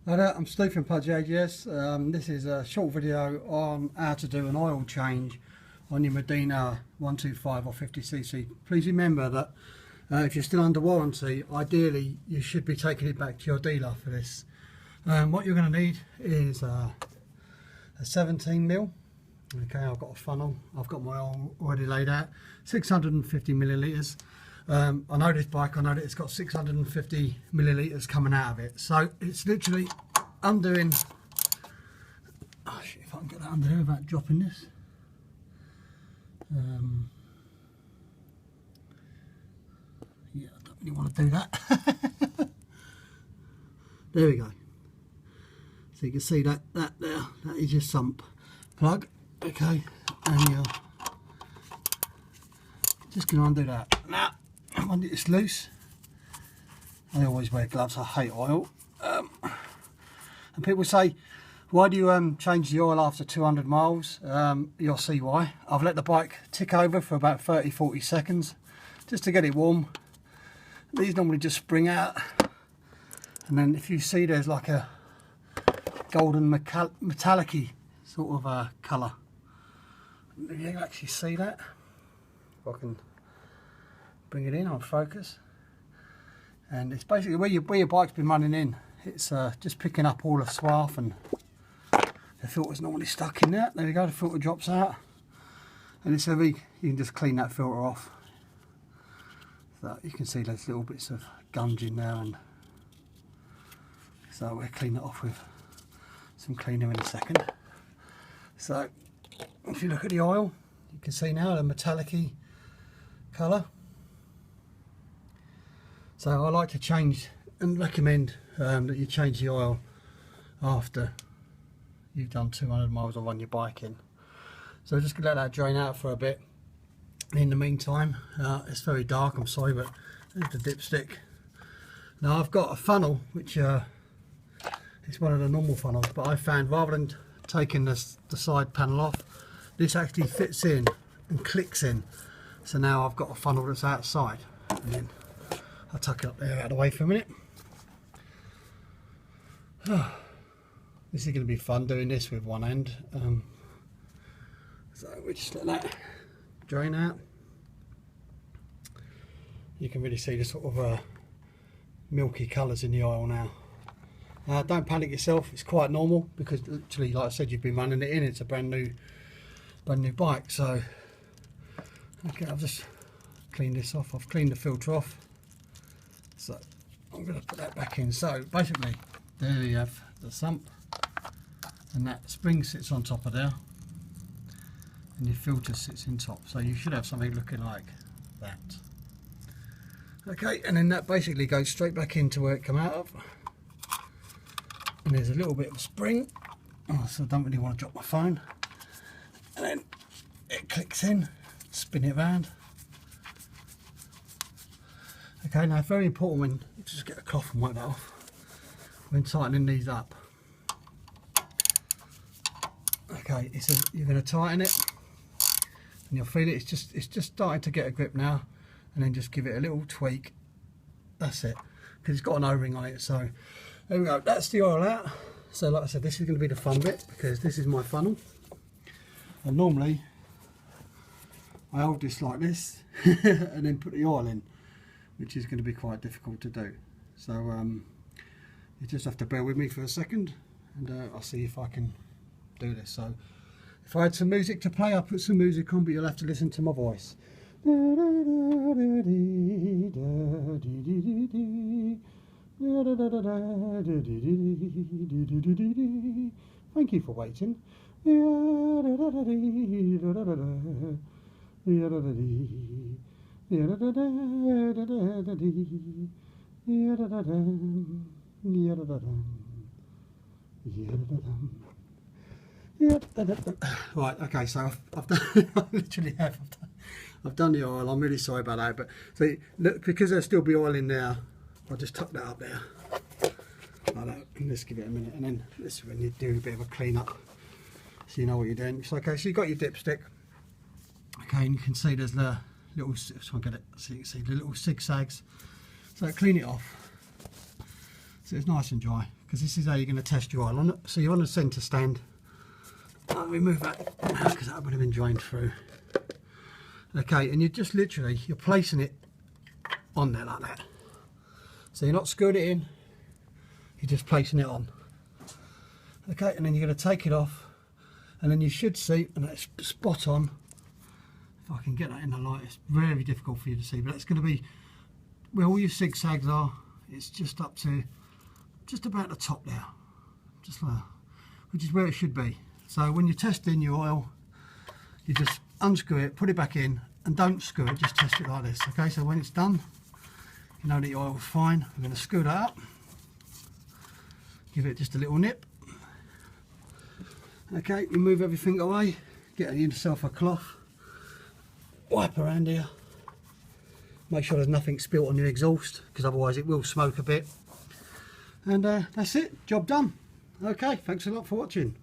Hi there, I'm Steve from AJS. This is a short video on how to do an oil change on your Modena 125 or 50cc. Please remember that if you're still under warranty, ideally you should be taking it back to your dealer for this. What you're going to need is a 17mm. Okay, I've got a funnel, I've got my oil already laid out, 650 millilitres. I know this bike, I know that it's got 650 millilitres coming out of it, so it's literally undoing. Oh shit, if I can get that under here without dropping this. Yeah, I don't really want to do that. There we go. So you can see that there, that is your sump plug. Okay, and you're just going to undo that. Now, when it's loose, I always wear gloves, I hate oil. And people say, why do you change the oil after 200 miles? You'll see why. I've let the bike tick over for about 30-40 seconds just to get it warm. These normally just spring out, and then if you see there's like a golden metallic-y sort of colour. You can actually see that. If I can bring it in on focus, and it's basically where your bike's been running in. It's just picking up all the swath, and the filter's normally stuck in there. There we go, the filter drops out, and it's heavy. You can just clean that filter off. So you can see there's little bits of gunge in there, and so we'll clean it off with some cleaner in a second. So if you look at the oil, you can see now the metallic-y colour. So I like to change and recommend that you change the oil after you've done 200 miles or run your bike in. So just let that drain out for a bit. In the meantime, it's very dark, I'm sorry, but there's the dipstick. Now I've got a funnel which it's one of the normal funnels, but I found rather than taking the side panel off, this actually fits in and clicks in. So now I've got a funnel that's outside, and then I'll tuck it up there out of the way for a minute. This is going to be fun doing this with one hand. So we just let that drain out. You can really see the sort of milky colours in the oil now. Don't panic yourself, it's quite normal, because literally, like I said, you've been running it in. It's a brand new bike. So okay, I've just cleaned this off. I've cleaned the filter off, so I'm going to put that back in. So basically, there you have the sump, and that spring sits on top of there, and your filter sits in top. So you should have something looking like that. Okay, and then that basically goes straight back into where it came out of. And there's a little bit of a spring, so I don't really want to drop my phone. And then it clicks in, spin it around. Okay, now very important when you just get a cloth and wipe that off when tightening these up. Okay, you're going to tighten it, and you'll feel it. It's just starting to get a grip now, and then just give it a little tweak. That's it, because it's got an O-ring on it. So there we go. That's the oil out. So like I said, this is going to be the fun bit, because this is my funnel, and normally I hold this like this and then put the oil in, which is going to be quite difficult to do. So you just have to bear with me for a second, and I'll see if I can do this. So if I had some music to play, I'll put some music on, but you'll have to listen to my voice. Thank you for waiting. Right, okay, so I've done I literally have I've done the oil. I'm really sorry about that, but see, look, because there'll still be oil in there, I'll just tuck that up there like that, and just give it a minute, and then this is when you do a bit of a clean up, so you know what you're doing. So okay, so you've got your dipstick, okay, and you can see there's the little, so I get it, so you can see the little zigzags. So clean it off so it's nice and dry. because this is how you're going to test your oil on it. So you're on a centre stand. I'll remove that because that would have been drained through. Okay, and you're just literally, you're placing it on there like that. So you're not screwing it in, you're just placing it on. Okay, and then you're going to take it off, and then you should see, and that's spot on. If I can get that in the light, it's very difficult for you to see, but it's going to be where all your zigzags are. It's just up to just about the top there, just like, which is where it should be. So when you're testing your oil, you just unscrew it, put it back in, and don't screw it, just test it like this. Okay, so when it's done, you know that your oil's fine. I'm going to screw that up, give it just a little nip. Okay, you move everything away, get yourself a cloth, wipe around here, make sure there's nothing spilt on your exhaust, because otherwise it will smoke a bit. And that's it, job done. Okay, thanks a lot for watching.